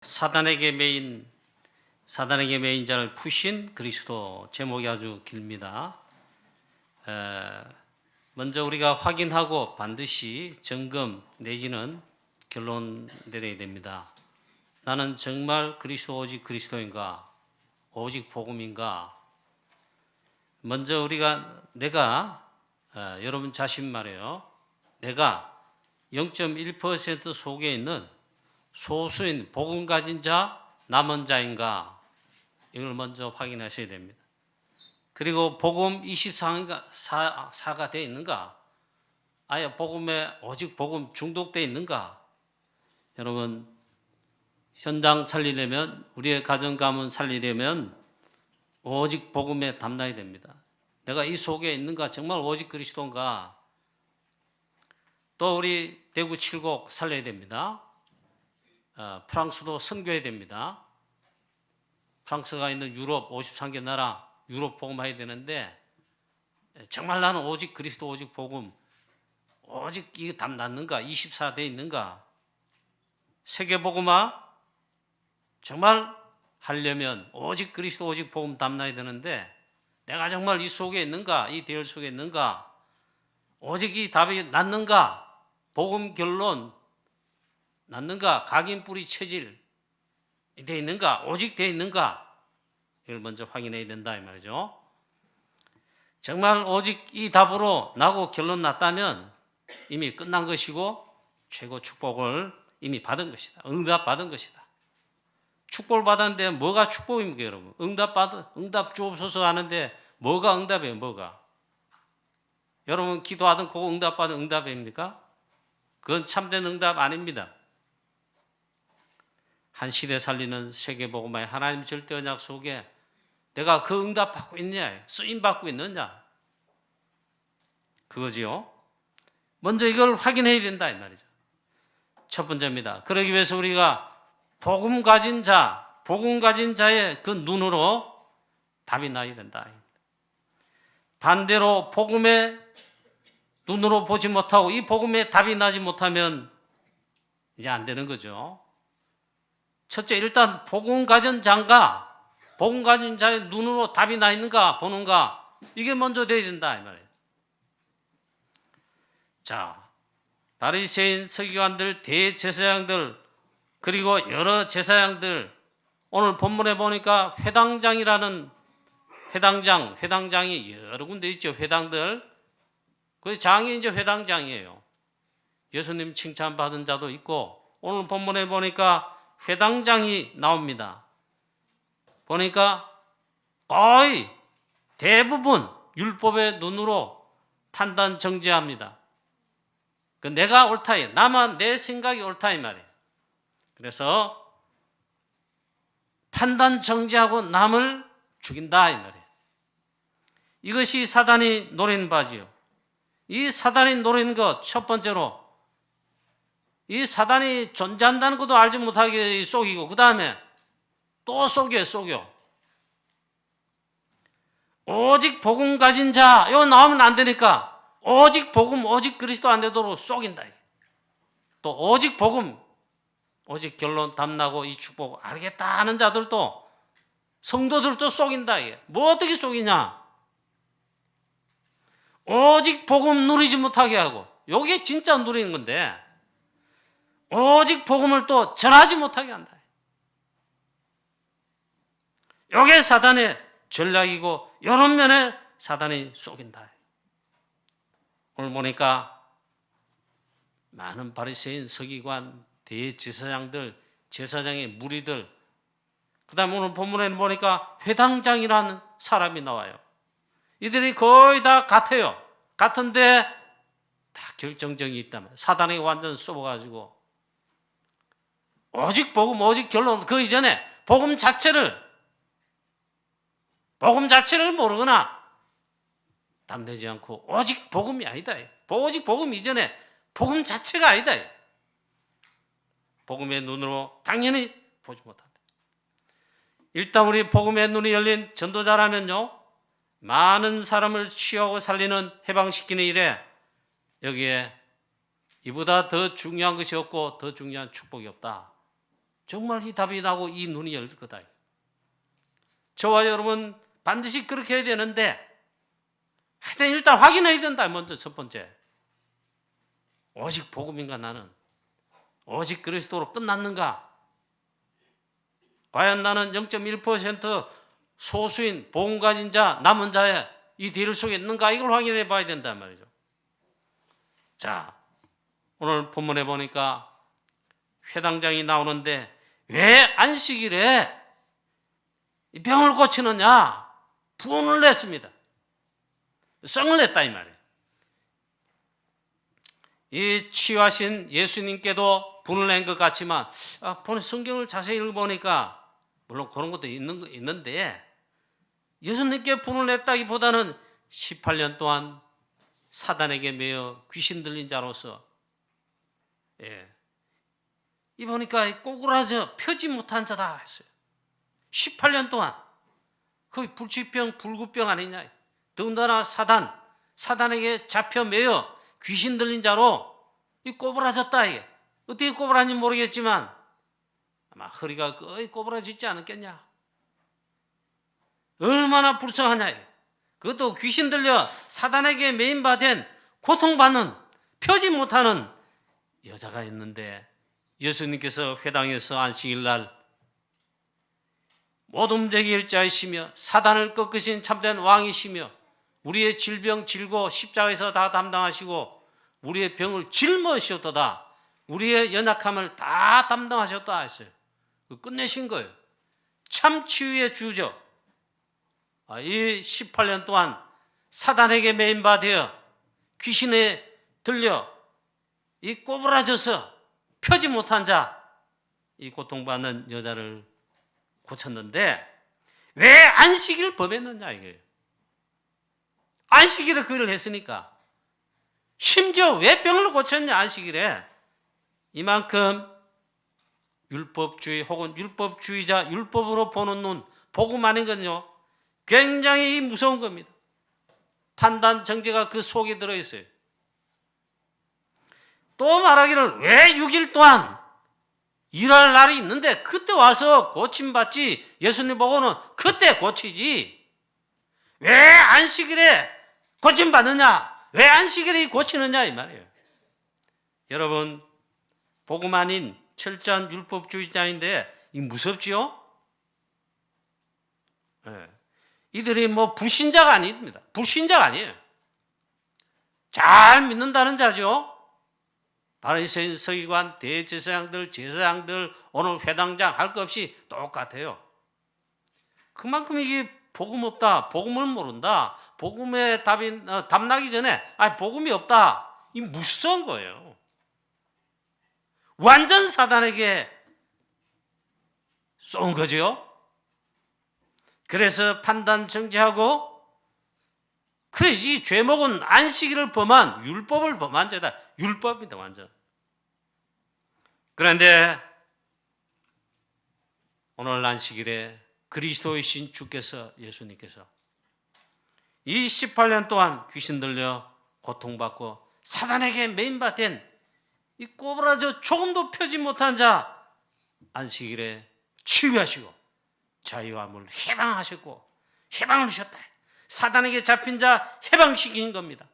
사단에게 매인 자를 푸신 그리스도, 제목이 아주 길입니다. 먼저 우리가 확인하고 반드시 점검 내지는 결론 내려야 됩니다. 나는 정말 그리스도 오직 그리스도인가? 오직 복음인가? 먼저 내가 여러분 자신 말이에요. 내가 0.1% 속에 있는 소수인 복음 가진 자, 남은 자인가? 이걸 먼저 확인하셔야 됩니다. 그리고 복음 24가 되어 있는가? 아예 오직 복음 중독되어 있는가? 여러분, 현장 살리려면, 우리의 가정 가문 살리려면 오직 복음에 담나야 됩니다. 내가 이 속에 있는가? 정말 오직 그리스도인가? 또 우리 대구 칠곡 살려야 됩니다. 프랑스도 선교해야 됩니다. 프랑스가 있는 유럽 53개 나라 유럽 복음해야 되는데, 정말 나는 오직 그리스도 오직 복음 오직 이게 담났는가? 24대 있는가? 세계 복음화 정말 하려면 오직 그리스도 오직 복음 담나야 되는데, 내가 정말 이 속에 있는가? 이 대열 속에 있는가? 오직 이 답이 낫는가? 복음 결론 낫는가? 각인 뿌리 체질 돼 있는가? 오직 돼 있는가? 이걸 먼저 확인해야 된다 이 말이죠. 정말 오직 이 답으로 나고 결론 났다면 이미 끝난 것이고 최고 축복을 이미 받은 것이다. 응답 받은 것이다. 축복을 받았는데 뭐가 축복입니까, 여러분? 응답 주옵소서 하는데 뭐가 응답이에요? 뭐가? 여러분 기도하던 그거 응답 받은 응답입니까? 그건 참된 응답 아닙니다. 한 시대 살리는 세계복음화의 하나님 절대 언약 속에 내가 그 응답 받고 있냐, 쓰임 받고 있느냐, 그거지요. 먼저 이걸 확인해야 된다 이 말이죠. 첫 번째입니다. 그러기 위해서 우리가 복음 가진 자의 그 눈으로 답이 나야 된다. 반대로 복음의 눈으로 보지 못하고 이 복음에 답이 나지 못하면 이제 안 되는 거죠. 첫째, 일단 복음 가진 자인가, 복음 가진 자의 눈으로 답이 나 있는가 보는가, 이게 먼저 돼야 된다 이 말이에요. 자, 바리새인, 서기관들, 대제사장들, 그리고 여러 제사장들, 오늘 본문에 보니까 회당장이 여러 군데 있죠. 회당들. 그 장이 이제 회당장이에요. 예수님 칭찬받은 자도 있고, 오늘 본문에 보니까 회당장이 나옵니다. 보니까 거의 대부분 율법의 눈으로 판단 정죄합니다. 내가 옳다, 나만 내 생각이 옳다 이 말이에요. 그래서 판단 정죄하고 남을 죽인다 이 말이에요. 이것이 사단이 노리는 바지요. 이 사단이 노리는 것 첫 번째로, 이 사단이 존재한다는 것도 알지 못하게 속이고, 그 다음에 또 속여. 오직 복음 가진 자, 이거 나오면 안 되니까 오직 복음, 오직 그리스도 안 되도록 속인다. 또 오직 복음, 오직 결론 담나고 이 축복 알겠다 하는 자들도, 성도들도 속인다. 뭐 어떻게 속이냐? 오직 복음 누리지 못하게 하고, 이게 진짜 누리는 건데, 오직 복음을 또 전하지 못하게 한다. 이게 사단의 전략이고, 이런 면에 사단이 속인다. 오늘 보니까 많은 바리새인, 서기관, 대제사장들, 제사장의 무리들, 그 다음에 오늘 본문에 보니까 회당장이라는 사람이 나와요. 이들이 거의 다 같아요. 같은데 다 결정적이 있다면 사단에게 완전 쏘아가지고 오직 복음, 오직 결론, 그 이전에 복음 자체를 모르거나 담대지 않고 오직 복음이 아니다. 오직 복음 이전에 복음 자체가 아니다. 복음의 눈으로 당연히 보지 못한다. 일단 우리 복음의 눈이 열린 전도자라면요, 많은 사람을 치유하고 살리는, 해방시키는 일에 여기에 이보다 더 중요한 것이 없고 더 중요한 축복이 없다. 정말 이 답이 나고 이 눈이 열릴 거다. 저와 여러분 반드시 그렇게 해야 되는데 하여튼 일단 확인해야 된다. 먼저 첫 번째, 오직 복음인가 나는? 오직 그리스도로 끝났는가? 과연 나는 0.1% 소수인 복음 가진 자, 남은 자의 이 뒤를 속에 있는가? 이걸 확인해 봐야 된단 말이죠. 자, 오늘 본문에 보니까 회당장이 나오는데 왜 안식일에 이 병을 고치느냐? 분을 냈습니다. 성을 냈다 이 말이에요. 이 치유하신 예수님께도 분을 낸 것 같지만 본의 성경을 자세히 읽어보니까 물론 그런 것도 있는데 예수님께 분을 냈다기보다는 18년 동안 사단에게 매여 귀신 들린 자로서 이 보니까 꼬꾸라져 펴지 못한 자다 했어요. 18년 동안 거의 불치병, 불구병 아니냐. 더군다나 사단에게 잡혀 매여 귀신 들린 자로 이 꼬부라졌다. 이게 어떻게 꼬부라진지 모르겠지만 아마 허리가 거의 꼬부라지지 않았겠냐. 얼마나 불쌍하냐. 이게. 그것도 귀신 들려 사단에게 매인받은 고통받는 펴지 못하는 여자가 있는데 예수님께서 회당에서 안식일 날 못 움직일 자이시며 사단을 꺾으신 참된 왕이시며 우리의 질병 질고 십자가에서 다 담당하시고 우리의 병을 짊어지셨도다. 우리의 연약함을 다 담당하셨다 했어요. 끝내신 거예요. 참 치유의 주죠. 이 18년 동안 사단에게 매인받아 귀신에 들려 이 꼬부라져서 펴지 못한 자, 이 고통받는 여자를 고쳤는데 왜 안식일을 범했느냐 이거예요. 안식일에 그걸 했으니까. 심지어 왜 병을 고쳤냐 안식일에. 이만큼 율법주의 혹은 율법주의자, 율법으로 보는 눈, 복음 아닌 건요 굉장히 무서운 겁니다. 판단 정죄가 그 속에 들어있어요. 또 말하기를 왜 6일 동안 일할 날이 있는데 그때 와서 고침받지, 예수님 보고는 그때 고치지. 왜 안식일에 고침받느냐? 왜 안식일에 고치느냐 이 말이에요. 여러분 복음 아닌 철저한 율법주의자인데 이 무섭지요? 이들이 뭐 불신자가 아닙니다. 불신자가 아니에요. 잘 믿는다는 자죠. 바리새인, 서기관, 대제사장들, 제사장들, 오늘 회당장 할 것 없이 똑같아요. 그만큼 이게 복음 없다, 복음을 모른다, 복음의 답이 답나기 전에 복음이 없다, 이 무서운 거예요. 완전 사단에게 쏜 거죠. 그래서 판단 정죄하고 그래 이 죄목은 안식일을 범한 율법을 범한 죄다. 율법입니다 완전. 그런데 오늘 안식일에 그리스도이신 주께서 예수님께서 이 18년 동안 귀신 들려 고통받고 사단에게 매인받은 이 꼬부라져 조금도 펴지 못한 자 안식일에 치유하시고 자유함을 해방하셨고 해방을 주셨다. 사단에게 잡힌 자 해방시킨 겁니다.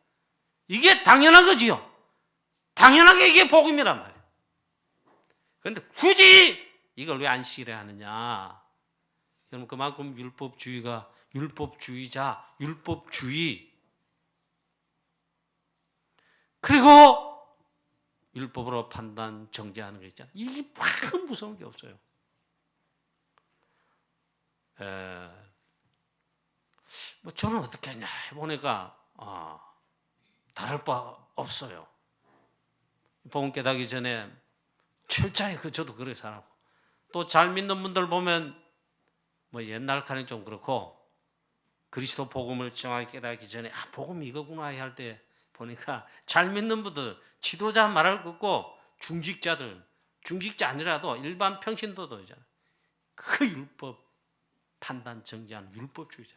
이게 당연한 거지요. 당연하게 이게 복음이란 말이에요. 그런데 굳이 이걸 왜 안식일에 하느냐? 여러분 그만큼 율법주의가 율법주의자, 율법주의 그리고 율법으로 판단 정죄하는 거 있잖아요. 이게 참 무서운 게 없어요. 뭐 저는 어떻게 하냐 해보니까 다를 바 없어요. 복음 깨닫기 전에 철저히 저도 그렇게 살았고 또 잘 믿는 분들 보면 뭐 옛날 칸은 좀 그렇고 그리스도 복음을 정확히 깨닫기 전에 복음이 이거구나 할 때 보니까 잘 믿는 분들 지도자 말을 듣고 중직자 아니라도 일반 평신도도 있잖아요. 그 율법 판단 정죄하는 율법주의자.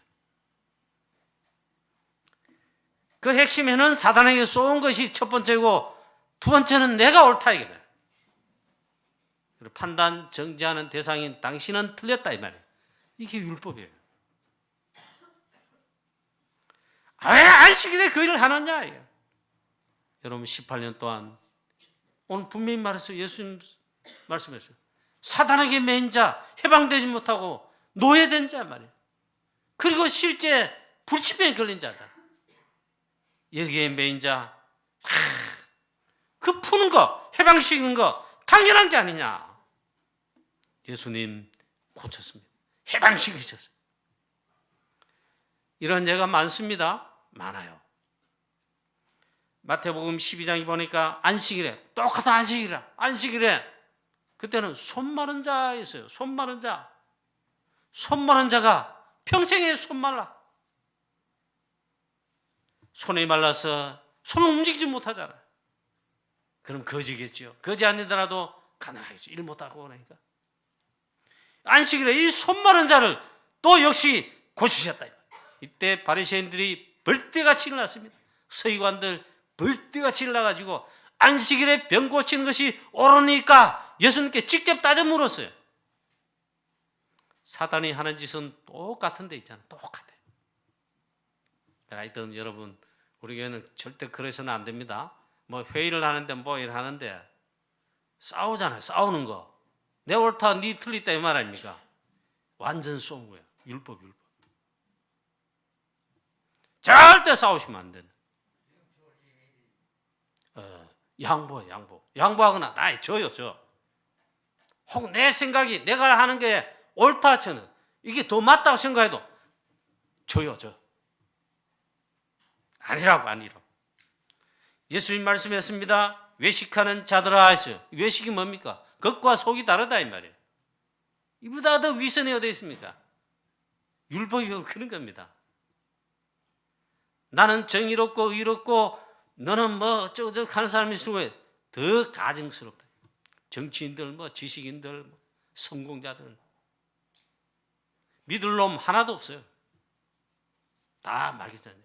그 핵심에는 사단에게 쏜 것이 첫 번째고 두 번째는 내가 옳다 이거예요. 판단 정지하는 대상인 당신은 틀렸다 이 말이에요. 이게 율법이에요. 왜 안식일에 그 일을 하느냐 이게. 여러분 18년 동안 오늘 분명히 말해서 예수님 말씀했어요. 사단에게 매인 자, 해방되지 못하고 노예된 자 말이에요. 그리고 실제 불치병에 걸린 자다. 여기에 매인 자, 그 푸는 거, 해방시키는 거 당연한 게 아니냐. 예수님 고쳤습니다. 해방시키셨어요. 이런 예가 많습니다. 많아요. 마태복음 12장에 보니까 안식일에 똑같은 안식일에 그때는 손 마른 자였어요. 손 마른 자. 손 마른 자가 평생에 손 말라. 손이 말라서 손을 움직이지 못하잖아요. 그럼 거지겠죠. 거지 아니더라도 가난하겠죠. 일 못하고 그러니까. 안식일에 이 손 마른 자를 또 역시 고치셨다. 이때 바리새인들이 벌떼같이 일어났습니다. 서기관들 벌떼같이 일어나가지고 안식일에 병 고치는 것이 옳으니까 예수님께 직접 따져 물었어요. 사단이 하는 짓은 똑같은 데 있잖아요. 똑같아요. 하여튼 여러분 우리 교회는 절대 그래서는 안 됩니다. 뭐 회의를 하는데 뭐 일 하는데 싸우잖아요. 싸우는 거. 내 옳다 네 틀리다 이 말 아닙니까? 완전 쏜 거예요. 율법. 절대 싸우시면 안 된다. 양보하거나 나의 저요. 혹 내 생각이 내가 하는 게 옳다 저는 이게 더 맞다고 생각해도 저요. 아니라고. 예수님 말씀했습니다. 외식하는 자들아 하셨어요. 외식이 뭡니까? 겉과 속이 다르다 이 말이에요. 이보다 더 위선이 어디 있습니까? 율법이 그런 겁니다. 나는 정의롭고 의롭고 너는 뭐 어쩌고 하는 사람이 있으면 더 가증스럽다. 정치인들, 뭐 지식인들, 뭐 성공자들 믿을 놈 하나도 없어요. 다 마귀잖아요.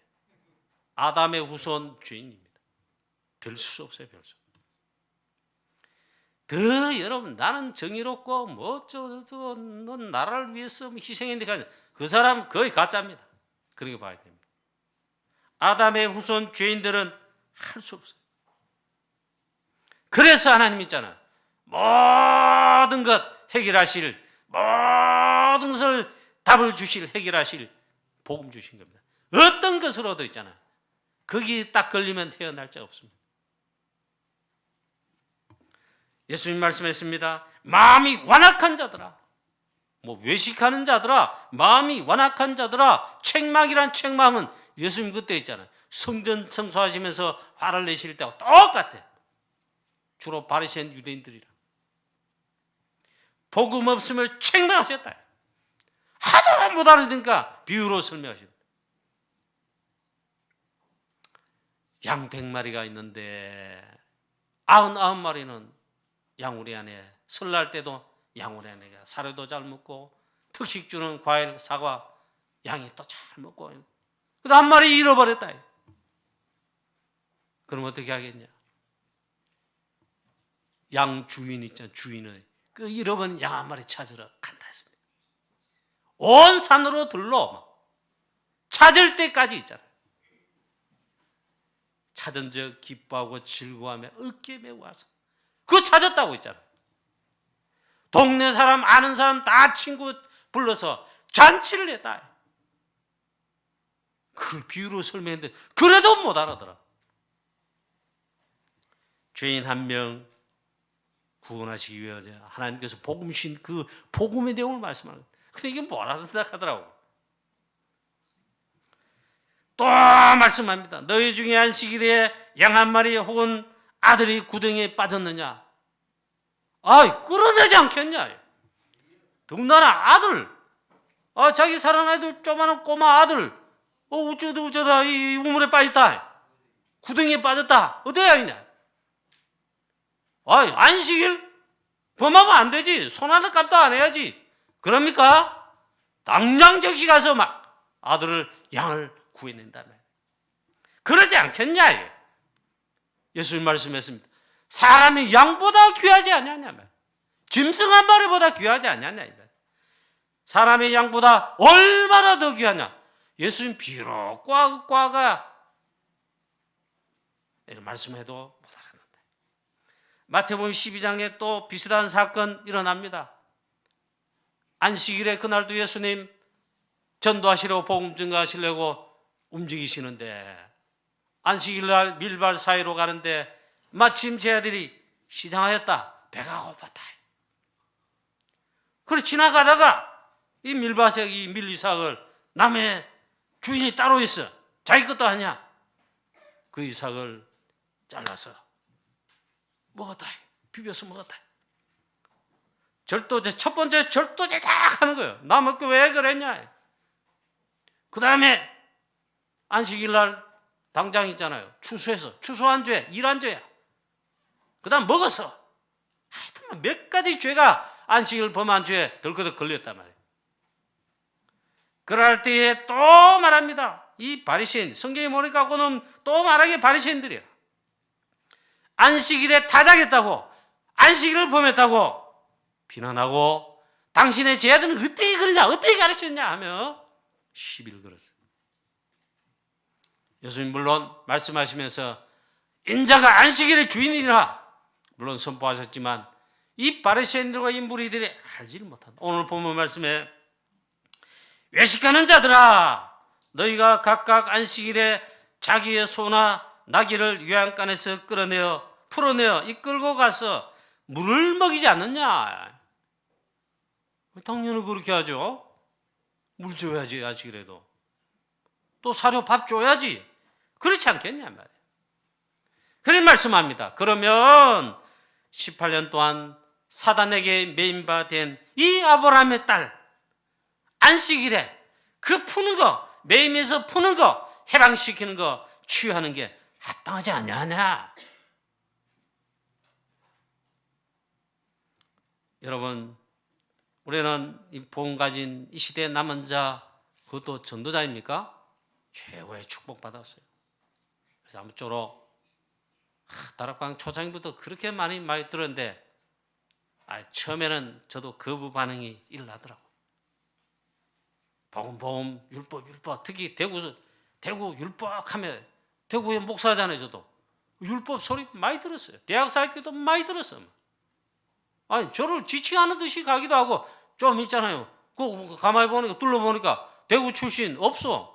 아담의 후손 죄인입니다. 별 수 없어요. 더 여러분 나는 정의롭고 뭐 어쩌고 넌 나라를 위해서 희생했는데 그 사람 거의 가짜입니다. 그렇게 봐야 됩니다. 아담의 후손 죄인들은 할 수 없어요. 그래서 하나님 있잖아요. 모든 것 해결하실 모든 것을 답을 주실 해결하실 복음 주신 겁니다. 어떤 것으로도 있잖아요. 거기 딱 걸리면 헤어날 자 없습니다. 예수님 말씀했습니다. 마음이 완악한 자들아, 뭐 외식하는 자들아, 마음이 완악한 자들아. 책망이란 책망은 예수님 그때 있잖아요. 성전 청소하시면서 화를 내실 때하고 똑같아. 주로 바리새인 유대인들이라. 복음 없음을 책망하셨다. 하도 못 알아듣니까 비유로 설명하셨다. 양 100마리가 있는데 99마리는 양우리 안에 설날 때도 양우리 안에 사료도 잘 먹고 특식 주는 과일, 사과 양이 또 잘 먹고 그래도 한 마리 잃어버렸다. 그럼 어떻게 하겠냐? 양 주인 있잖아. 주인의 그 잃어버린 양 한 마리 찾으러 간다 했습니다. 온 산으로 들러 찾을 때까지 있잖아. 찾은 적 기뻐하고 즐거워하며 어깨 메고 와서 그거 찾았다고 있잖아. 동네 사람 아는 사람 다 친구 불러서 잔치를 했다. 그걸 비유로 설명했는데 그래도 못 알아들어. 죄인 한 명 구원하시기 위해서 하나님께서 복음 주신 그 복음의 내용을 말씀하는 거예요. 근데 이게 못 알아듣다 하더라고. 또 말씀합니다. 너희 중에 안식일에 양 한 마리 혹은 아들이 구덩이에 빠졌느냐? 끌어내지 않겠냐? 더군다나 아들, 자기 사랑하는 아들, 조그마한 꼬마 아들, 어쩌다 이 우물에 빠졌다. 구덩이에 빠졌다. 어디야 있냐? 안식일? 범하면 안 되지. 손 하나 깜짝 안 해야지. 그럽니까? 당장 즉시 가서 막 아들을, 양을 구해낸다며. 그러지 않겠냐? 예수님 말씀했습니다. 사람이 양보다 귀하지 않냐며. 짐승 한 마리보다 귀하지 않냐냐. 사람의 양보다 얼마나 더 귀하냐. 예수님 비록 꽈가 이런 말씀해도 못 알았는데. 마태복음 12장에 또 비슷한 사건 일어납니다. 안식일에 그날도 예수님 전도하시려고 복음 증거하시려고 움직이시는데 안식일 날 밀밭 사이로 가는데 마침 제 아들이 시장하였다. 배가 고팠다. 그래 지나가다가 이 밀밭에 이 밀이삭을 남의 주인이 따로 있어. 자기 것도 아니야. 그 이삭을 잘라서 먹었다. 비벼서 먹었다. 절도죄, 첫 번째 절도죄 딱 하는 거예요. 나 먹고 왜 그랬냐. 그 다음에 안식일 날 당장 있잖아요. 추수해서 추수한 죄, 일한 죄야. 그 다음 먹어서 하여튼 몇 가지 죄가 안식일 범한 죄에 덜커덕 걸렸단 말이에요. 그럴 때에 또 말합니다. 이 바리새인, 성경에 보니까 그놈 또 말하기에 바리새인들이야. 안식일에 타작했다고, 안식일을 범했다고 비난하고 당신의 제자들은 어떻게 그러냐, 어떻게 가르쳤냐 하며 시비를 걸었어요. 예수님 물론 말씀하시면서 인자가 안식일의 주인이라 물론 선포하셨지만 이 바리새인들과 이 무리들이 알지를 못한다. 오늘 본문 말씀에 외식하는 자들아, 너희가 각각 안식일에 자기의 소나 나귀를 요양간에서 풀어내어 이끌고 가서 물을 먹이지 않느냐. 당연히 그렇게 하죠. 물 줘야지. 안식일에도 또 사료 밥 줘야지. 그렇지 않겠냐 말이에요. 그런 말씀합니다. 그러면 18년 동안 사단에게 매임받은 이 아브라함의 딸 안식일에 그 푸는 거, 매임에서 푸는 거, 해방시키는 거 취하는 게 합당하지 않냐. 여러분, 우리는 이 복음 가진 이 시대에 남은 자, 그것도 전도자입니까? 최고의 축복받았어요. 그래서 아무쪼록 다락방 초창기부터 그렇게 많이 들었는데 처음에는 저도 거부 반응이 일어나더라고요. 복음, 율법, 특히 대구 율법하면 대구의 목사잖아요. 저도 율법 소리 많이 들었어요. 대학 사회 때도 많이 들었어요. 아니 저를 지칭하는 듯이 가기도 하고 좀 있잖아요. 그 가만히 보니까 둘러보니까 대구 출신 없어.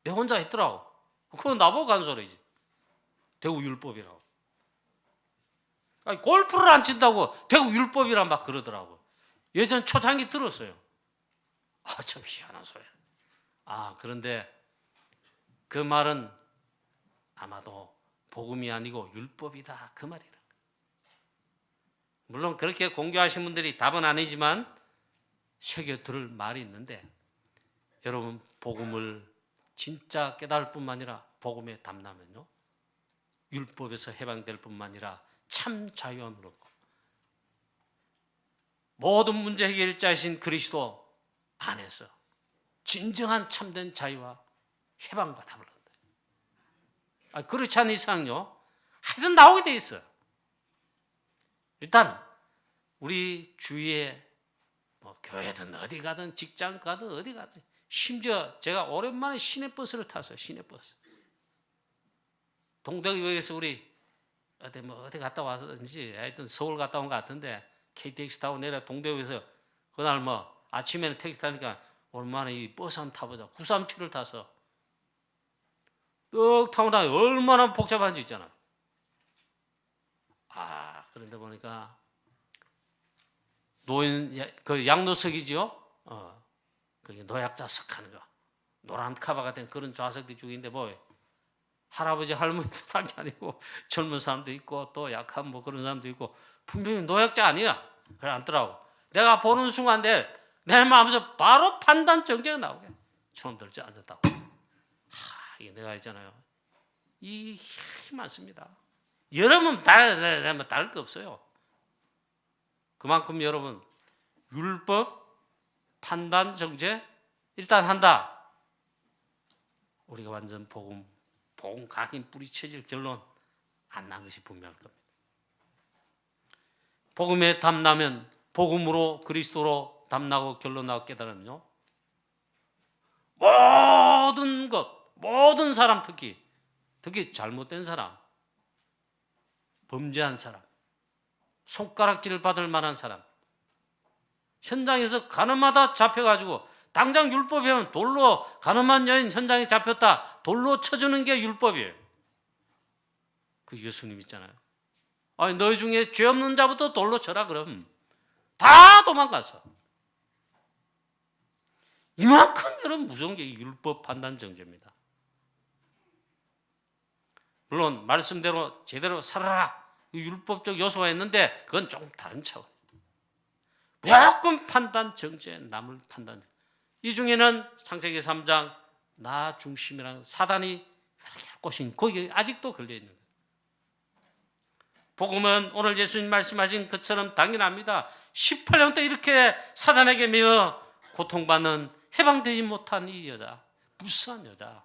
내 혼자 했더라고. 그거 나보고 간 소리지. 대구 율법이라고. 아니, 골프를 안 친다고 대구 율법이란 막 그러더라고. 예전 초창기 들었어요. 참 희한한 소리야. 그런데 그 말은 아마도 복음이 아니고 율법이다. 그 말이라. 물론 그렇게 공교하신 분들이 답은 아니지만 새겨 들을 말이 있는데 여러분 복음을 진짜 깨달을 뿐만 아니라 복음에 담나면요. 율법에서 해방될 뿐만 아니라 참 자유함으로 모든 문제 해결자이신 그리스도 안에서 진정한 참된 자유와 해방과 답을 얻는다. 그렇지 않은 이상요. 하여튼 나오게 돼 있어요. 일단 우리 주위에 교회든 어디 가든 직장 가든 어디 가든 심지어 제가 오랜만에 시내버스를 탔어요. 시내버스. 동대구역에서 우리 어디 갔다 와서든지 하여튼 서울 갔다 온 것 같은데 KTX 타고 내려 동대구에서 그날 아침에는 택시 타니까 오랜만에 이 버스 한번 타보자. 937을 타서 뚝 타고 나면 얼마나 복잡한지 있잖아. 그런데 보니까 노인 그 양노석이지요. 그게 노약자석 하는 거. 노란 카바가 된 그런 좌석들이 쭉 있는데 할아버지 할머니도 단 게 아니고 젊은 사람도 있고 또 약한 그런 사람도 있고 분명히 노약자 아니야. 그래 앉더라고. 내가 보는 순간 내 마음에서 바로 판단 정죄가 나오게. 처음들 앉았다고. 이게 내가 있잖아요. 이 힘이 많습니다. 여러분 다를 거 없어요. 그만큼 여러분 율법, 판단, 정죄 일단 한다. 우리가 완전 복음 각인 뿌리쳐질 결론 안 난 것이 분명할 겁니다. 복음에 담나면 복음으로 그리스도로 담나고 결론나고 깨달으면요, 모든 것, 모든 사람, 특히 잘못된 사람, 범죄한 사람, 손가락질을 받을 만한 사람, 현장에서 가늠하다 잡혀가지고 당장 율법이 하면 돌로, 가늠한 여인 현장에 잡혔다 돌로 쳐주는 게 율법이에요. 그 예수님 있잖아요. 아니, 너희 중에 죄 없는 자부터 돌로 쳐라. 그럼 다 도망갔어. 이만큼 여러분 무서운 게 율법 판단 정죄입니다. 물론 말씀대로 제대로 살아라, 율법적 요소가 있는데 그건 조금 다른 차원. 무조건 판단 정죄, 남을 판단. 이 중에는 창세기 3장 나 중심이라는 사단이 꼬신 거기 아직도 걸려있는 거예요. 복음은 오늘 예수님 말씀하신 것처럼 당연합니다. 18년 때 이렇게 사단에게 매여 고통받는, 해방되지 못한 이 여자, 무수한 여자,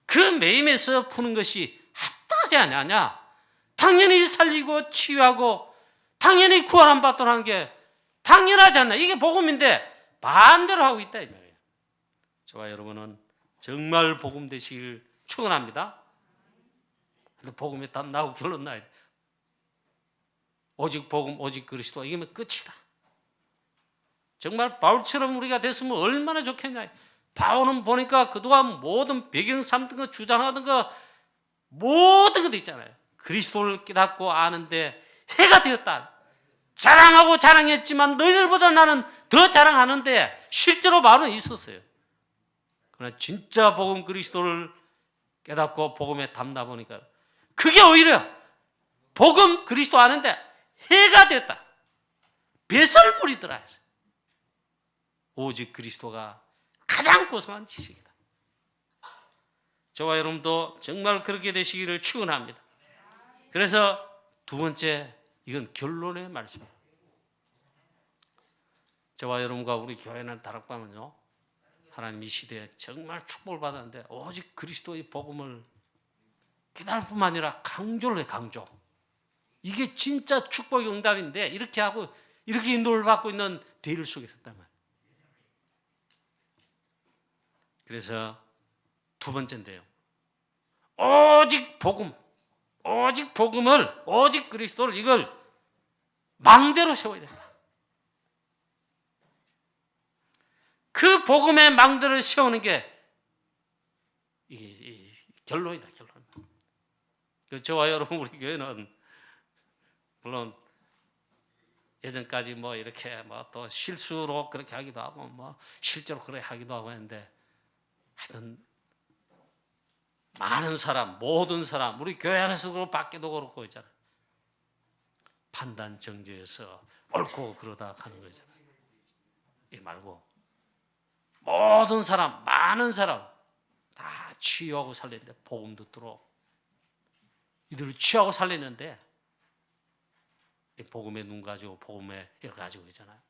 그 매임에서 푸는 것이 합당하지 않느냐? 당연히 살리고 치유하고 당연히 구원함 받도록 하는 게 당연하지 않나? 이게 복음인데 반대로 하고 있다 이 말이에요. 저와 여러분은 정말 복음 되시길 축원합니다. 근데 복음에 답 나고 결론 나야 돼. 오직 복음, 오직 그리스도, 이게 끝이다. 정말 바울처럼 우리가 됐으면 얼마나 좋겠냐. 바울은 보니까 그동안 모든 배경 삼던 거, 주장하던 거, 모든 것도 있잖아요. 그리스도를 깨닫고 아는데 해가 되었다. 자랑하고 자랑했지만 너희들보다 나는 더 자랑하는데 실제로 바울은 있었어요. 그러나 진짜 복음 그리스도를 깨닫고 복음에 담다 보니까 그게 오히려 복음 그리스도 아는데 해가 됐다. 배설물이더라. 오직 그리스도가 가장 고상한 지식이다. 저와 여러분도 정말 그렇게 되시기를 축원합니다. 그래서 두 번째, 이건 결론의 말씀입니다. 저와 여러분과 우리 교회는 다락방은요, 하나님 이 시대에 정말 축복을 받았는데 오직 그리스도의 복음을 깨달을 뿐만 아니라 강조를 해, 강조. 이게 진짜 축복의 응답인데 이렇게 하고 이렇게 인도를 받고 있는 대일 속에 있었단 말이에요. 그래서 두 번째인데요, 오직 복음, 오직 복음을, 오직 그리스도를, 이걸 망대로 세워야 된다. 그 복음의 망대를 세우는 게 이게 결론이다, 결론. 저와 여러분, 우리 교회는 물론 예전까지 뭐 이렇게 뭐 또 실수로 그렇게 하기도 하고 뭐 실제로 그렇게 하기도 하고 했는데, 하여튼 많은 사람, 모든 사람, 우리 교회 안에서도 그렇고 밖에도 그렇고 있잖아요. 판단 정죄에서 옳고 그러다 가는 거잖아요. 이 말고 모든 사람, 많은 사람 다 치유하고 살리는데, 복음 듣도록 이들을 치유하고 살리는데 복음에 눈 가지고 복음에 이걸 가지고 있잖아요.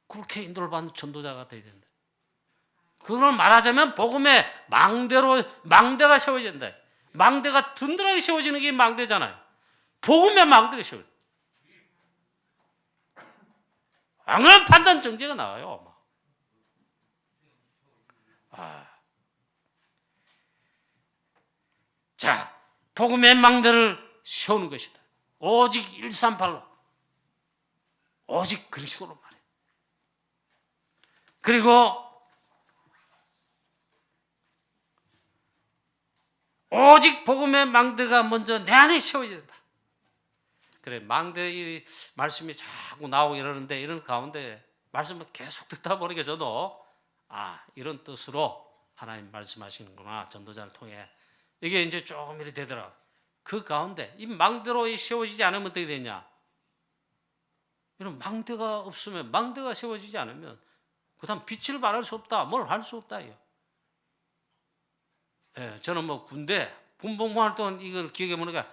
그렇게 인도를 받는 전도자가 돼야 된다. 그걸 말하자면 복음의 망대가 세워져야 된다. 망대가 든든하게 세워지는 게 망대잖아요. 복음의 망대가 세워져. 안 그러면 판단 정죄가 나와요. 자, 복음의 망대를 세우는 것이다. 오직 138로, 오직 그리스도로 말해. 그리고 오직 복음의 망대가 먼저 내 안에 세워져야 된다. 그래, 망대의 말씀이 자꾸 나오고 이러는데, 이런 가운데 말씀을 계속 듣다 보니까 저도 이런 뜻으로 하나님 말씀하시는구나, 전도자를 통해. 이게 이제 조금 이렇게 되더라. 그 가운데 이 망대로 세워지지 않으면 어떻게 되냐? 이런 망대가 없으면, 망대가 세워지지 않으면 그다음 빛을 발할 수 없다, 뭘 할 수 없다. 예, 저는 뭐 군대 군복무할 동안 이걸 기억해 보니까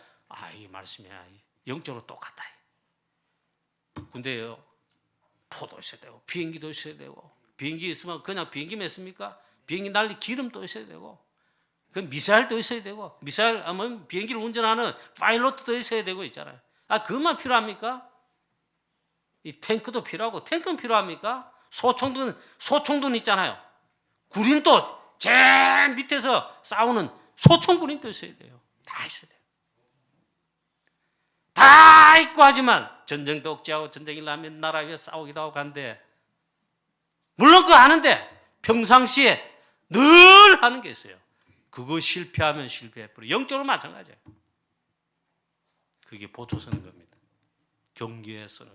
이 말씀이야, 영적으로 똑같다. 군대에요, 포도 있어야 되고 비행기도 있어야 되고, 비행기 있으면 그냥 비행기만 있습니까? 비행기 날리 기름도 있어야 되고, 그 미사일도 있어야 되고, 미사일 하면 비행기를 운전하는 파일럿도 있어야 되고 있잖아요. 그것만 필요합니까? 이 탱크도 필요하고, 탱크는 필요합니까? 소총도 있잖아요. 구린도 제일 밑에서 싸우는 소총 구린도 있어야 돼요. 다 있어야 돼요. 다 있고 하지만 전쟁도 억제하고 전쟁이 나면 나라 위에 싸우기도 하고 한데, 물론 그거 아는데 평상시에 늘 하는 게 있어요. 그거 실패하면 실패해버려. 영적으로 마찬가지예요. 그게 보초 서는 겁니다. 경계에서는.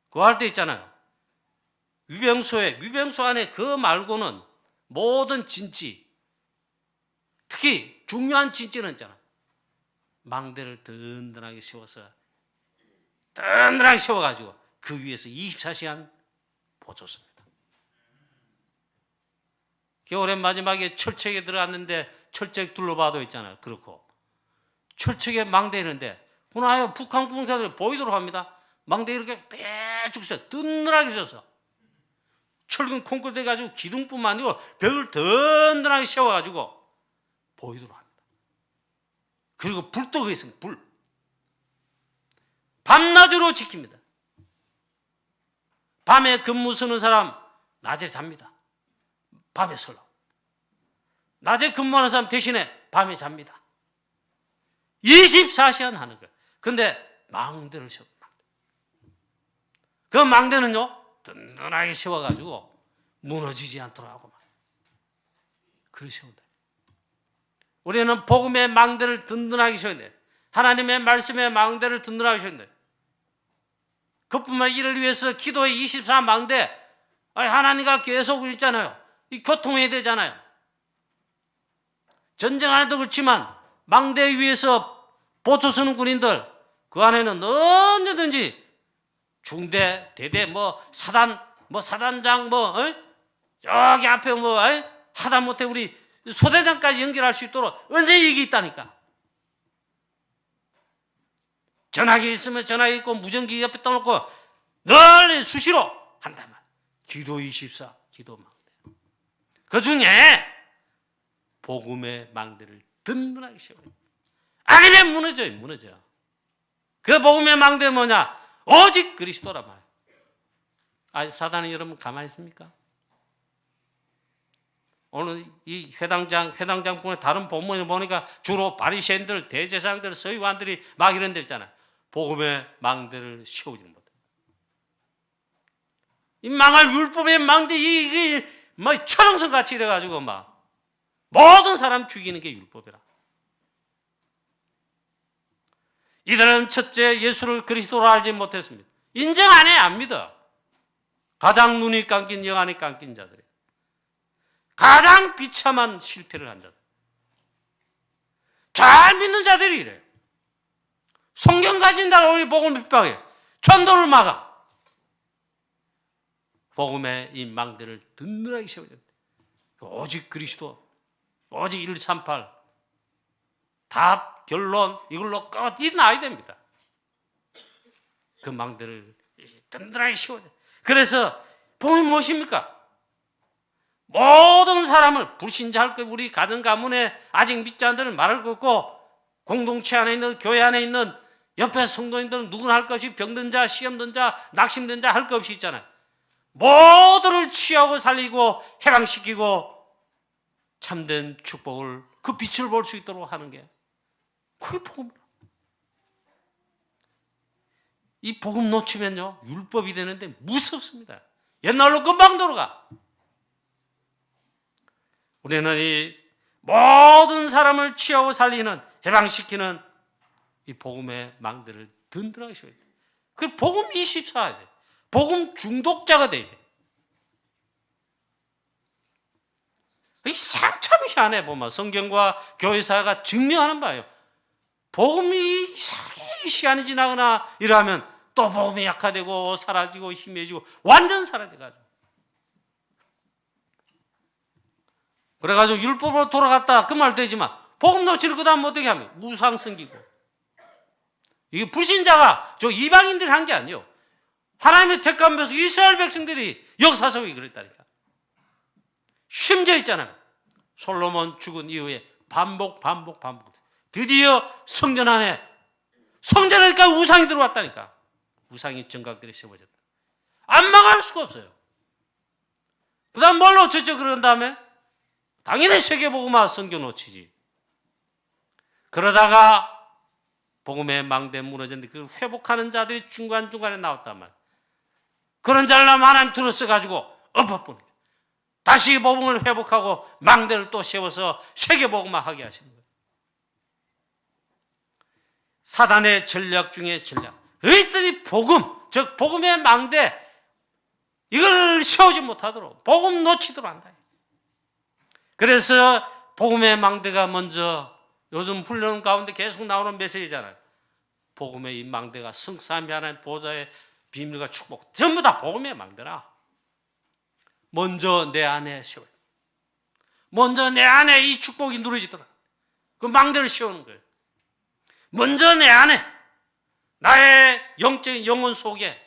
그거 할 때 있잖아요. 위병소 안에 그 말고는 모든 진지, 특히 중요한 진지는 있잖아요. 망대를 든든하게 세워가지고 그 위에서 24시간 보초섭니다. 겨울에 마지막에 철책에 들어갔는데 철책 둘러봐도 있잖아요. 그렇고 철책에 망대 있는데 그나요 북한 군사들이 보이도록 합니다. 망대 이렇게 빼쭉 서 든든하게 서서 철근 콘크리트 해가지고 기둥뿐만 아니고 벽을 든든하게 세워가지고 보이도록 합니다. 그리고 불도 거기 있습니다. 불. 밤낮으로 지킵니다. 밤에 근무 서는 사람 낮에 잡니다. 밤에 설라. 낮에 근무하는 사람 대신에 밤에 잡니다. 24시간 하는 거예요. 그런데 망대를 세웁니다. 그 망대는요 든든하게 세워가지고 무너지지 않도록 하고 그렇게 세운다. 우리는 복음의 망대를 든든하게 세워야 돼. 하나님의 말씀의 망대를 든든하게 세워야 돼. 그뿐만 이를 위해서 기도의 24망대, 하나님과 계속 있잖아요. 이 교통해야 되잖아요. 전쟁 안에도 그렇지만 망대 위에서 보초 서는 군인들 그 안에는 언제든지 중대, 대대, 사단장, 저기 앞에 하다못해 우리 소대장까지 연결할 수 있도록 언제 얘기 있다니까. 전화기 있으면 전화기 있고 무전기 옆에 떠놓고 늘 수시로 한단 말이야. 기도 24, 기도 망대. 그 중에 복음의 망대를 든든하게 세워요. 아니면 무너져요. 그 복음의 망대는 뭐냐? 오직 그리스도란 말이에요. 사단이 여러분 가만히 있습니까? 오늘 이 회당장뿐에 다른 본문에 보니까 주로 바리새인들, 대제사장들, 서기관들이 막 이런 데 있잖아요. 복음의 망대를 세우지 못해. 이 망할 율법의 망대 이게 철옹성 같이 이래가지고 모든 사람 죽이는 게 율법이라. 이들은 첫째 예수를 그리스도로 알지 못했습니다. 인정 안 해, 안 믿어. 가장 눈이 감긴 영안이 감긴 자들이 가장 비참한 실패를 한 자들. 잘 믿는 자들이 이래요. 성경 가진 자를 오히려 복음을 핍박해. 전도를 막아. 복음의 이 망대를 든든하게 세워야 됩니다. 오직 그리스도, 오직 138. 답, 결론 이걸로 끝이 나야 됩니다. 그 망대를 든든하게 세워야 돼요. 그래서 복음이 무엇입니까? 모든 사람을 불신자할 것, 우리 가정 가문에 아직 믿지 않는 자들은 말을 걷고 공동체 안에 있는 교회 안에 있는 옆에 성도님들은 누구나 할 것 없이 병든 자, 시험든 자, 낙심된 자 할 것 없이 있잖아요. 모두를 취하고 살리고 해방시키고 참된 축복을 그 빛을 볼 수 있도록 하는 게 그게 복음이라. 이 복음 놓치면요 율법이 되는데 무섭습니다. 옛날로 금방 돌아가. 우리는 이 모든 사람을 취하고 살리는 해방시키는 이 복음의 망대를 든든하게 세워야 돼. 그 복음 24야 돼. 복음 중독자가 돼야 돼. 이 참 희한해 보면 성경과 교회사가 증명하는 바예요. 복음이 이상하게 시간이 지나거나 이러면 또 복음이 약화되고 사라지고 희미해지고 완전 사라져가지고. 그래가지고 율법으로 돌아갔다 그 말 되지만 복음 놓치는 그 다음 어떻게 하면 우상 섬기고. 이게 불신자가 저 이방인들이 한 게 아니에요. 하나님의 택한 백성 이스라엘 백성들이 역사 속에 그랬다니까. 심지어 있잖아요. 솔로몬 죽은 이후에 반복. 드디어 성전 안에 성전에니까 우상이 들어왔다니까. 우상이 정각들이 세워졌다. 안 막을 수가 없어요. 그 다음 뭘로 저저 그런 다음에 당연히 세계복음화 선교 놓치지. 그러다가 복음의 망대 무너졌는데 그걸 회복하는 자들이 중간중간에 나왔단 말이야. 그런 자를 하나님 들어써가지고 엎어보는 거예요. 다시 복음을 회복하고 망대를 또 세워서 세계복음화 하게 하시는 거예요. 사단의 전략 중에 전략. 너희들이 복음, 즉 복음의 망대 이걸 세우지 못하도록 복음 놓치도록 한다. 그래서 복음의 망대가 먼저 요즘 훈련 가운데 계속 나오는 메시지잖아요. 복음의 이 망대가 성삼위 하나님 보좌의 비밀과 축복 전부 다 복음의 망대라. 먼저 내 안에 세워요. 먼저 내 안에 이 축복이 누려지더라. 그 망대를 세우는 거예요. 먼저 내 안에 나의 영적인 영혼 속에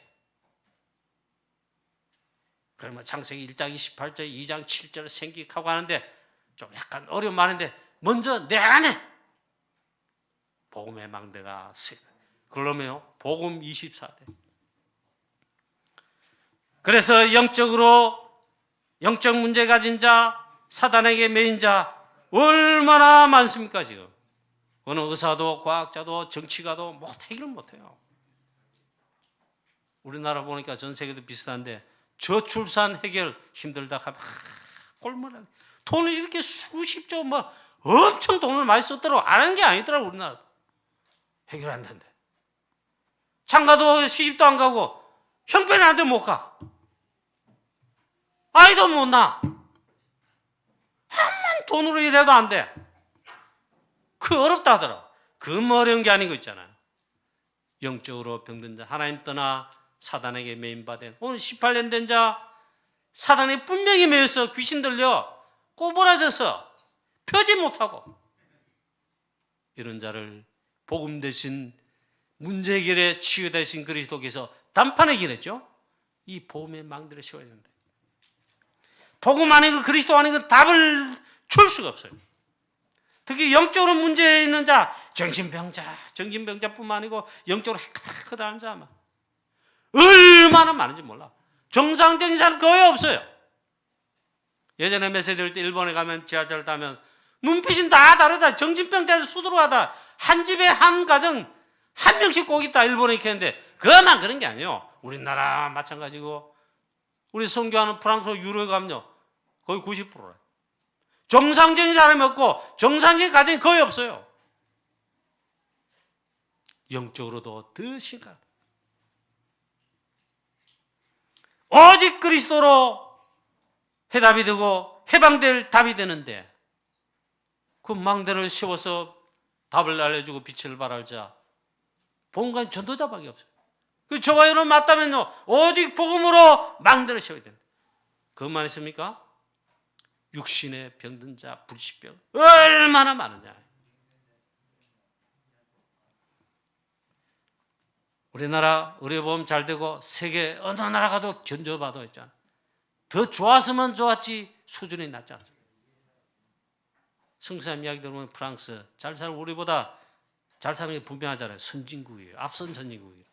그러면 창세기 1장 28절 2장 7절 생기하고 하는데 좀 약간 어려운 말인데 먼저 내 안에 복음의 망대가 세워요. 그러면 복음 24대. 그래서 영적 문제 가진 자, 사단에게 매인 자 얼마나 많습니까 지금. 어느 의사도 과학자도 정치가도 해결 못해요. 우리나라 보니까 전 세계도 비슷한데 저출산 해결 힘들다 하면 꼴머나 돈을 이렇게 수십조 엄청 돈을 많이 썼더라고. 안 하는 게 아니더라고. 우리나라도 해결 안 된대. 장가도 시집도 안 가고 형편한테 못 가. 아이도 못 낳아. 한만 돈으로 일해도 안 돼. 그 어렵다 하더라. 그 어려운 게 아닌 거 있잖아요. 영적으로 병든 자, 하나님 떠나 사단에게 매인받은 오늘 18년 된 자, 사단에 분명히 매여서 귀신 들려 꼬부라져서 펴지 못하고 이런 자를 복음 대신 문제 해결에 치유 대신 그리스도께서 단판에 길했죠. 이 복음의 망대를 세워야 되는데 복음 아니고 그리스도 아니고 답을 줄 수가 없어요. 특히 영적으로 문제 있는 자, 정신병자뿐만 아니고 영적으로 해크다한 자만 얼마나 많은지 몰라. 정상적인 사람 거의 없어요. 예전에 메시지 들을 때 일본에 가면 지하철 타면 눈빛이 다 다르다. 정신병자들 수두룩하다. 한 집에 한 가정 한 명씩 꼭 있다. 일본에 이렇게 했는데 그만 그런 게 아니에요. 우리나라 마찬가지고 우리 선교하는 프랑스 유럽에 가면요 거의 90%라. 정상적인 사람이 없고 정상적인 가정이 거의 없어요. 영적으로도 더 심각하다. 오직 그리스도로 해답이 되고 해방될 답이 되는데 그 망대를 세워서 답을 알려주고 빛을 발할 자 복음가는 전도자밖에 없어요. 그 저와 여러분 맞다면요 오직 복음으로 망대를 세워야 됩니다. 그것만 있습니까? 육신의 병든 자, 불시병 얼마나 많으냐. 우리나라 의료보험 잘 되고 세계 어느 나라 가도 견조받아 있잖아. 더 좋았으면 좋았지 수준이 낮지 않습니다. 성사님 이야기 들으면 프랑스 잘 사는 우리보다 잘 사는 게 분명하잖아요. 선진국이에요. 앞선 선진국이에요.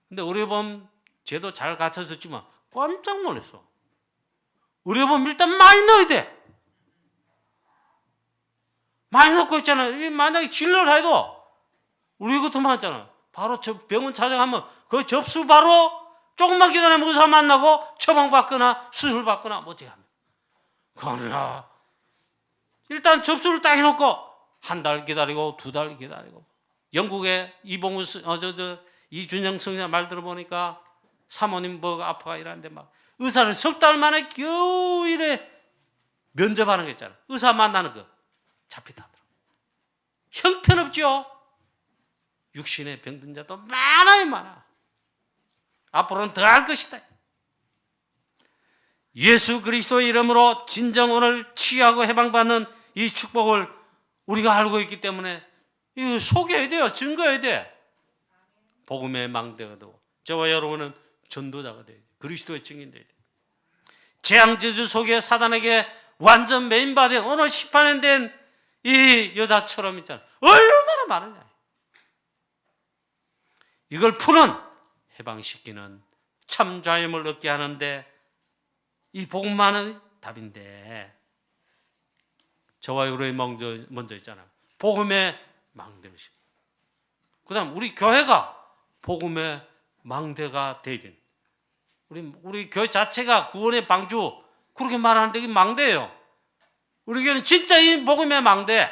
근데 의료보험 제도 잘 갖춰졌지만 깜짝 놀랐어. 의료보험 일단 많이 넣어야 돼. 많이 넣고 있잖아요. 만약에 진료를 해도 우리 같으면 하잖아. 바로 저 병원 찾아가면 그 접수 바로 조금만 기다리면 의사 만나고 처방받거나 수술받거나 어떻게 하면. 그러나 일단 접수를 딱 해놓고 한 달 기다리고 2달 기다리고. 영국의 이준영 선생님 말 들어보니까 사모님 뭐가 아파가 이러는데 막 의사를 석 달 만에 겨우 이래 면접하는 거 있잖아. 의사 만나는 거 잡히다더라. 형편없죠. 육신의 병든 자도 많아요 많아. 앞으로는 더 할 것이다. 예수 그리스도의 이름으로 진정 오늘 치유하고 해방받는 이 축복을 우리가 알고 있기 때문에 이거 소개해야 돼요. 증거해야 돼. 복음의 망대가 되고 저와 여러분은 전도자가 돼야 돼. 그리스도의 증인 돼야 돼. 재앙저주 속에 사단에게 완전 매인받은 오늘 18년 된 이 여자처럼 있잖아. 얼마나 많으냐. 이걸 푸는, 해방시키는 참 자유를 얻게 하는데 이 복음만은 답인데, 저와 여러분이 먼저 있잖아요. 복음의 망대를 씌워. 그 다음 우리 교회가 복음의 망대가 되긴. 우리 교회 자체가 구원의 방주 그렇게 말하는데 이게 망대예요. 우리 교회는 진짜 이 복음의 망대.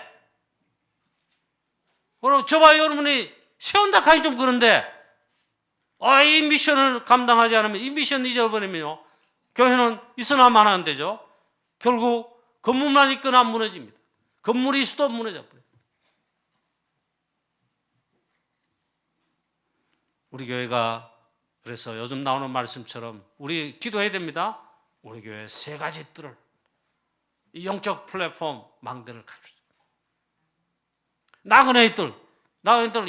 그럼 저와 여러분이 세운다 하기 좀 그런데, 이 미션을 감당하지 않으면, 이 미션 잊어버리면요, 교회는 있으나 마나는 되죠. 결국 건물만 있거나 무너집니다. 건물이 있어도 무너져 버려요. 우리 교회가 그래서 요즘 나오는 말씀처럼 우리 기도해야 됩니다. 우리 교회 세 가지 뜰을, 이 영적 플랫폼 망대를 갖추자. 나그네의 뜰,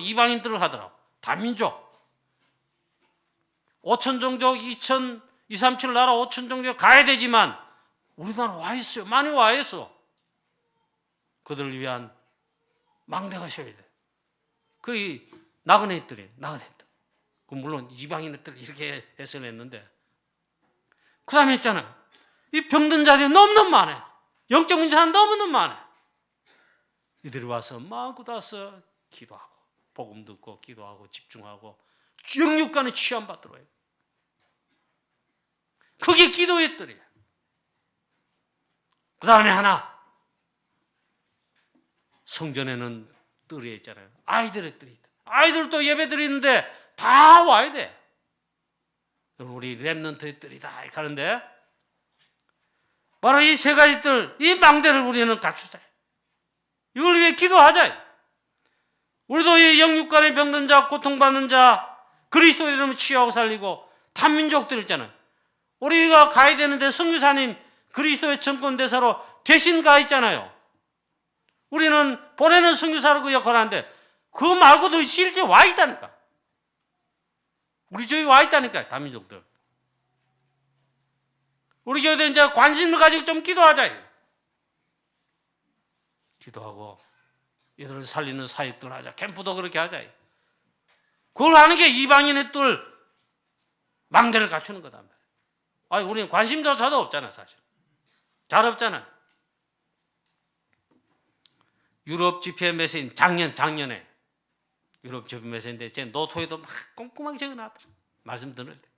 이방인 뜰을 하더라고. 다민족. 5천 종족, 237 나라 5천 종족 가야 되지만 우리나라 와 있어요. 많이 와 있어. 그들을 위한 망대가 셔야 돼. 그 나그네의 뜰이에요. 나그네의 뜰. 물론 이방인의 뜰 이렇게 해석했는데, 그 다음에 있잖아요. 이 병든 자들이 너무너무 많아요. 영적 문제가 너무너무 많아요. 이들이 와서 마음껏 와서 기도하고 복음 듣고 기도하고 집중하고 영육간에 취함받도록 해요. 그게 기도의 뜰이에요. 그 다음에 하나, 성전에는 뜰이 있잖아요. 아이들의 뜰이 있다. 아이들도 예배 드리는데 다 와야 돼. 그럼 우리 렘넌트의 뜰이다 이렇게 하는데, 바로 이 세 가지 뜰, 이 망대를 우리는 갖추자. 이걸 위해 기도하자. 우리도 이 영육간에 병든 자, 고통받는 자, 그리스도 이름을 취하고 살리고 탄민족들 있잖아요. 우리가 가야 되는데 선교사님 그리스도의 정권대사로 대신 가 있잖아요. 우리는 보내는 선교사로 그 역할을 하는데 그거 말고도 실제 와 있다니까. 우리 교회 와 있다니까요. 다민족들. 우리 교회도 이제 관심을 가지고 좀 기도하자. 기도하고 이들을 살리는 사역들 하자. 캠프도 그렇게 하자. 그걸 하는 게 이방인의 뜰 망대를 갖추는 거다. 아니, 우리는 관심조차도 없잖아, 사실. 잘 없잖아. 유럽 집회 메시지 작년에 유럽 집회 메시지인데 제 노트에도 막 꼼꼼하게 적어놨더라. 말씀 들을 때.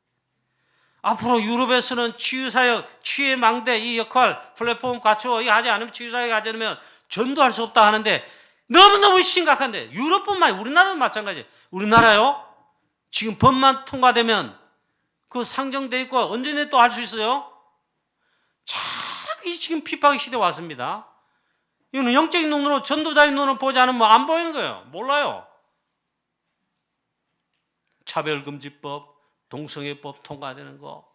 앞으로 유럽에서는 치유사역, 치유의 망대 이 역할 플랫폼 갖추어 이거 하지 않으면, 치유사역 하지 않으면 전도할 수 없다 하는데 너무너무 심각한데, 유럽뿐만 아니라 우리나라도 마찬가지예요. 우리나라요, 지금 법만 통과되면 그 상정돼 있고 언제나 또 할 수 있어요. 이 지금 핍박의 시대 왔습니다. 이거는 영적인 눈으로, 전도자의 눈으로 보지 않으면 안 보이는 거예요. 몰라요. 차별금지법, 동성애법 통과되는 거.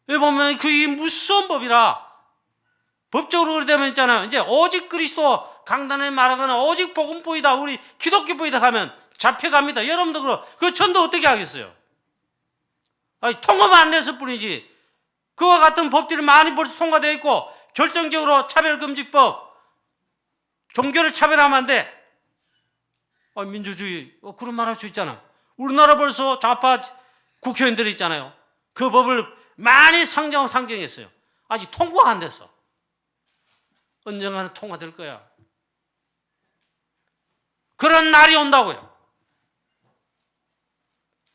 여기 보면 그게 무서운 법이라, 법적으로 그렇게 되면 있잖아요. 이제 오직 그리스도 강단에 말하거나 오직 복음보이다, 우리 기독교보이다 하면 잡혀갑니다. 여러분도 그 전도 어떻게 하겠어요? 아니, 통과만 안 됐을 뿐이지. 그와 같은 법들이 많이 벌써 통과되어 있고, 결정적으로 차별금지법, 종교를 차별하면 안 돼. 민주주의, 그런 말 할 수 있잖아. 우리나라 벌써 좌파 국회의원들이 있잖아요. 그 법을 많이 상정했어요. 아직 통과가 안 됐어. 언젠가는 통과될 거야. 그런 날이 온다고요.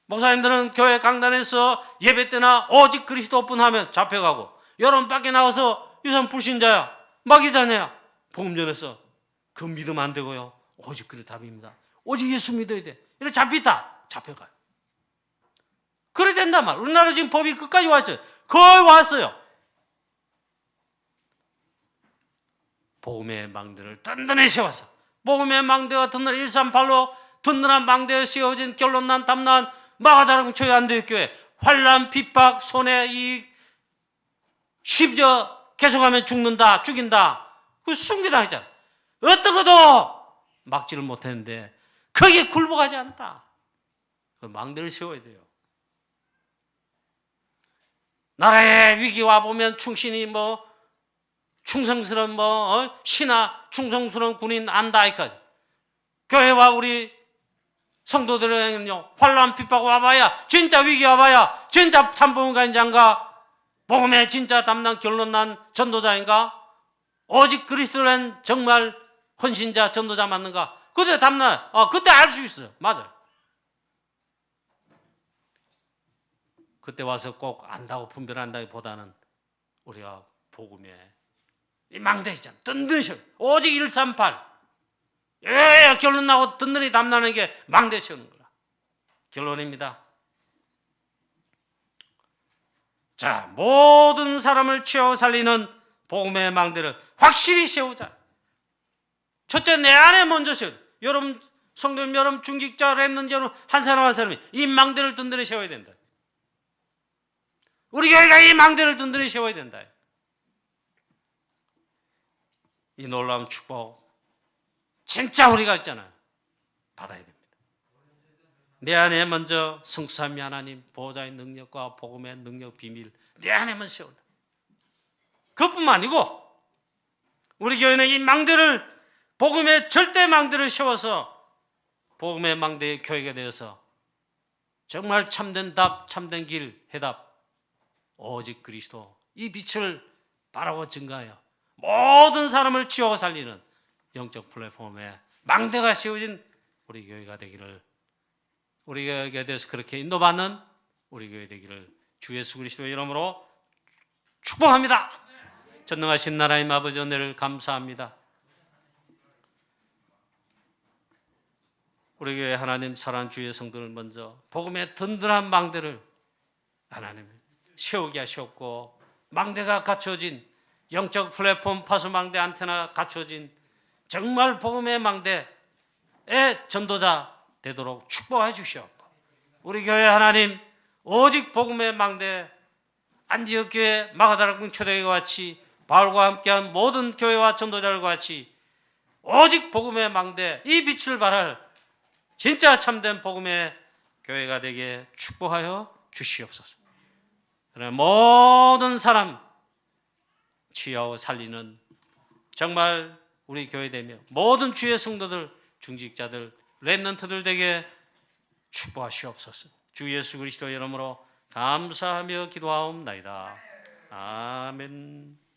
목사님들은 교회 강단에서 예배 때나 오직 그리스도뿐 하면 잡혀가고, 여러분 밖에 나와서 이 사람 불신자야, 마귀자냐, 복음 전해서 그 믿으면 안 되고요. 오직 그리 답입니다. 오직 예수 믿어야 돼. 이렇게 잡혀가요. 그래 된단 말. 우리나라 지금 법이 끝까지 왔어요. 거의 왔어요. 복음의 망대를 든든히 세워서, 복음의 망대가 든든한 138로 든든한 망대에 세워진 결론난 담난 마가다락 초대 안디옥교회, 환난, 핍박, 손해, 이익, 심지어 계속하면 죽인다. 그 순교당했잖아. 어떤 것도 막지를 못했는데 거기에 굴복하지 않다. 그 망대를 세워야 돼요. 나라의 위기와 보면 충신이 충성스러운 신하, 충성스러운 군인 안다. 교회와 우리 성도들은요, 환난 핍박 와봐야, 진짜 위기 와봐야 진짜 참복음가인자인가, 복음에 진짜 담당 결론 난 전도자인가, 오직 그리스도는 정말 헌신자 전도자 맞는가, 그때 담나, 그때 알 수 있어요. 맞아요. 그때 와서 꼭 안다고 분별한다기보다는 우리가 복음에 이 망대 있잖아, 든든히 오직 138 결론 나고 든든히 담나는 게 망대 세우는 거라. 결론입니다. 자, 모든 사람을 치워 살리는 복음의 망대를 확실히 세우자. 첫째, 내 안에 먼저 세워. 여러분 성도님, 여러분 중직자, 렘넌트 여러분 한 사람 한 사람이 이 망대를 든든히 세워야 된다. 우리 교회가 이 망대를 든든히 세워야 된다. 이 놀라운 축복 진짜 우리가 있잖아요, 받아야 됩니다. 내 안에 먼저 성삼위 하나님 보호자의 능력과 복음의 능력 비밀 내 안에 먼저 세운다. 그것뿐만 아니고 우리 교회는 이 망대를, 복음의 절대 망대를 세워서 복음의 망대의 교회가 되어서 정말 참된 답, 참된 길, 해답 오직 그리스도, 이 빛을 바라보 증가하여 모든 사람을 치워 살리는 영적 플랫폼에 망대가 세워진 우리 교회가 되기를, 우리 교회에 대해서 그렇게 인도받는 우리 교회 되기를 주 예수 그리스도의 이름으로 축복합니다. 전능하신 나라의 아버지 은혜를 감사합니다. 우리 교회 하나님 사랑하는 주의 성도를 먼저 복음의 든든한 망대를 하나님 세우게 하셨고, 망대가 갖춰진 영적 플랫폼 파수망대 안테나 갖춰진 정말 복음의 망대의 전도자 되도록 축복해 주시옵고, 우리 교회 하나님 오직 복음의 망대 안디옥 교회 마가다락궁 초대교회와 같이 바울과 함께한 모든 교회와 전도자들과 같이 오직 복음의 망대 이 빛을 발할 진짜 참된 복음의 교회가 되게 축복하여 주시옵소서. 모든 사람 치유하고 살리는 정말 우리 교회 되며 모든 주의 성도들, 중직자들, 렘넌트들 되게 축복하시옵소서. 주 예수 그리스도의 이름으로 감사하며 기도하옵나이다. 아멘.